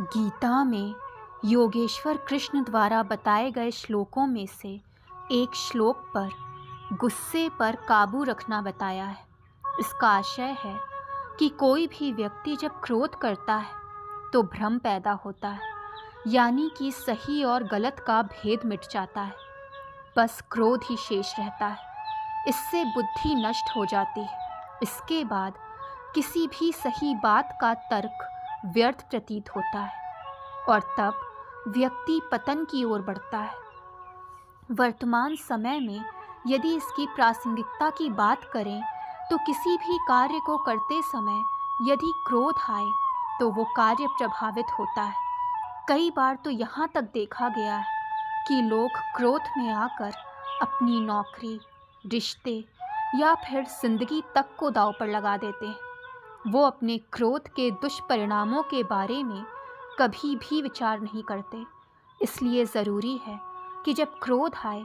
गीता में योगेश्वर कृष्ण द्वारा बताए गए श्लोकों में से एक श्लोक पर गुस्से पर काबू रखना बताया है। इसका आशय है कि कोई भी व्यक्ति जब क्रोध करता है तो भ्रम पैदा होता है, यानी कि सही और गलत का भेद मिट जाता है, बस क्रोध ही शेष रहता है। इससे बुद्धि नष्ट हो जाती है। इसके बाद किसी भी सही बात का तर्क व्यर्थ प्रतीत होता है और तब व्यक्ति पतन की ओर बढ़ता है। वर्तमान समय में यदि इसकी प्रासंगिकता की बात करें तो किसी भी कार्य को करते समय यदि क्रोध आए तो वो कार्य प्रभावित होता है। कई बार तो यहाँ तक देखा गया है कि लोग क्रोध में आकर अपनी नौकरी, रिश्ते या फिर जिंदगी तक को दांव पर लगा देते हैं। वो अपने क्रोध के दुष्परिणामों के बारे में कभी भी विचार नहीं करते। इसलिए ज़रूरी है कि जब क्रोध आए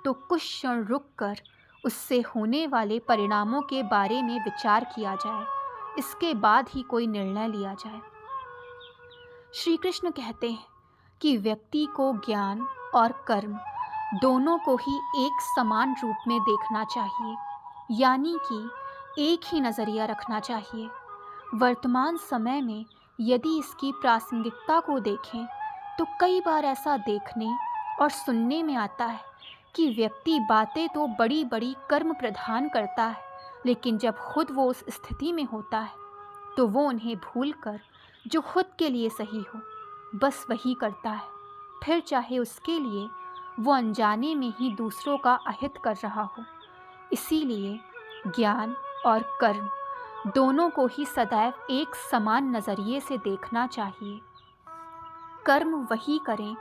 तो कुछ क्षण रुककर उससे होने वाले परिणामों के बारे में विचार किया जाए, इसके बाद ही कोई निर्णय लिया जाए। श्री कृष्ण कहते हैं कि व्यक्ति को ज्ञान और कर्म दोनों को ही एक समान रूप में देखना चाहिए, यानी कि एक ही नज़रिया रखना चाहिए। वर्तमान समय में यदि इसकी प्रासंगिकता को देखें तो कई बार ऐसा देखने और सुनने में आता है कि व्यक्ति बातें तो बड़ी बड़ी कर्म प्रधान करता है, लेकिन जब खुद वो उस स्थिति में होता है तो वो उन्हें भूलकर जो खुद के लिए सही हो बस वही करता है, फिर चाहे उसके लिए वो अनजाने में ही दूसरों का अहित कर रहा हो। इसीलिए ज्ञान और कर्म दोनों को ही सदैव एक समान नज़रिए से देखना चाहिए। कर्म वही करें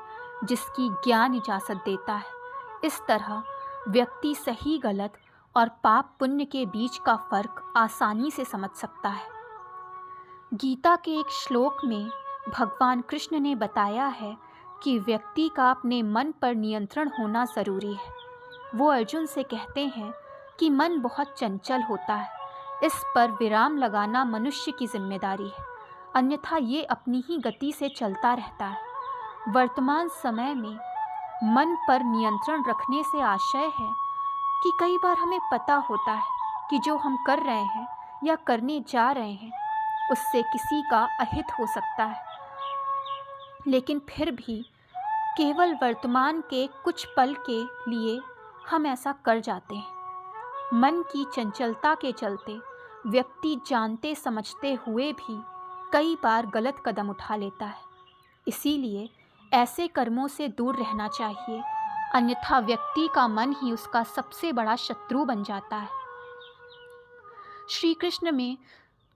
जिसकी ज्ञान इजाज़त देता है। इस तरह व्यक्ति सही गलत और पाप पुण्य के बीच का फ़र्क आसानी से समझ सकता है। गीता के एक श्लोक में भगवान कृष्ण ने बताया है कि व्यक्ति का अपने मन पर नियंत्रण होना ज़रूरी है। वो अर्जुन से कहते हैं कि मन बहुत चंचल होता है, इस पर विराम लगाना मनुष्य की जिम्मेदारी है, अन्यथा ये अपनी ही गति से चलता रहता है। वर्तमान समय में मन पर नियंत्रण रखने से आशय है कि कई बार हमें पता होता है कि जो हम कर रहे हैं या करने जा रहे हैं उससे किसी का अहित हो सकता है, लेकिन फिर भी केवल वर्तमान के कुछ पल के लिए हम ऐसा कर जाते हैं। मन की चंचलता के चलते व्यक्ति जानते समझते हुए भी कई बार गलत कदम उठा लेता है। इसीलिए ऐसे कर्मों से दूर रहना चाहिए, अन्यथा व्यक्ति का मन ही उसका सबसे बड़ा शत्रु बन जाता है। श्री कृष्ण में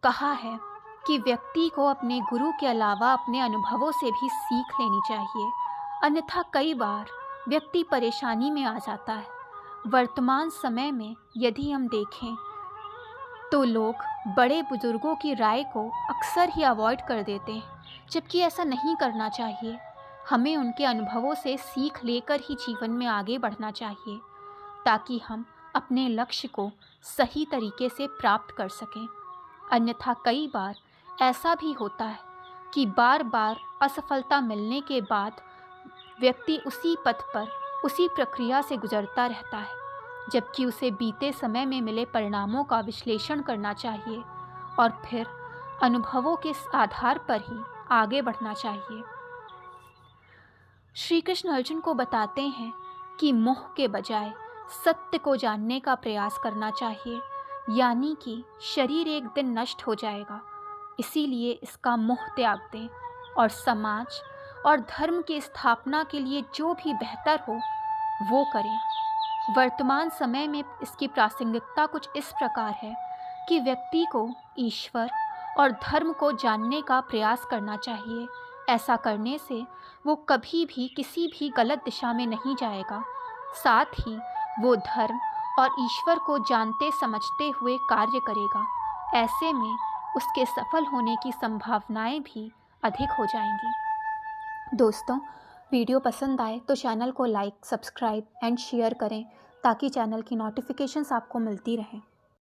कहा है कि व्यक्ति को अपने गुरु के अलावा अपने अनुभवों से भी सीख लेनी चाहिए, अन्यथा कई बार व्यक्ति परेशानी में आ जाता है। वर्तमान समय में यदि हम देखें तो लोग बड़े बुजुर्गों की राय को अक्सर ही अवॉइड कर देते हैं, जबकि ऐसा नहीं करना चाहिए। हमें उनके अनुभवों से सीख लेकर ही जीवन में आगे बढ़ना चाहिए, ताकि हम अपने लक्ष्य को सही तरीके से प्राप्त कर सकें। अन्यथा कई बार ऐसा भी होता है कि बार बार असफलता मिलने के बाद व्यक्ति उसी पथ पर उसी प्रक्रिया से गुजरता रहता है, जबकि उसे बीते समय में मिले परिणामों का विश्लेषण करना चाहिए और फिर अनुभवों के आधार पर ही आगे बढ़ना चाहिए। श्री कृष्ण अर्जुन को बताते हैं कि मोह के बजाय सत्य को जानने का प्रयास करना चाहिए, यानी कि शरीर एक दिन नष्ट हो जाएगा, इसीलिए इसका मोह त्याग दें और समाज और धर्म की स्थापना के लिए जो भी बेहतर हो वो करें। वर्तमान समय में इसकी प्रासंगिकता कुछ इस प्रकार है कि व्यक्ति को ईश्वर और धर्म को जानने का प्रयास करना चाहिए। ऐसा करने से वो कभी भी किसी भी गलत दिशा में नहीं जाएगा, साथ ही वो धर्म और ईश्वर को जानते समझते हुए कार्य करेगा। ऐसे में उसके सफल होने की संभावनाएं भी अधिक हो जाएंगी। दोस्तों, वीडियो पसंद आए तो चैनल को लाइक, सब्सक्राइब एंड शेयर करें, ताकि चैनल की नोटिफिकेशंस आपको मिलती रहें।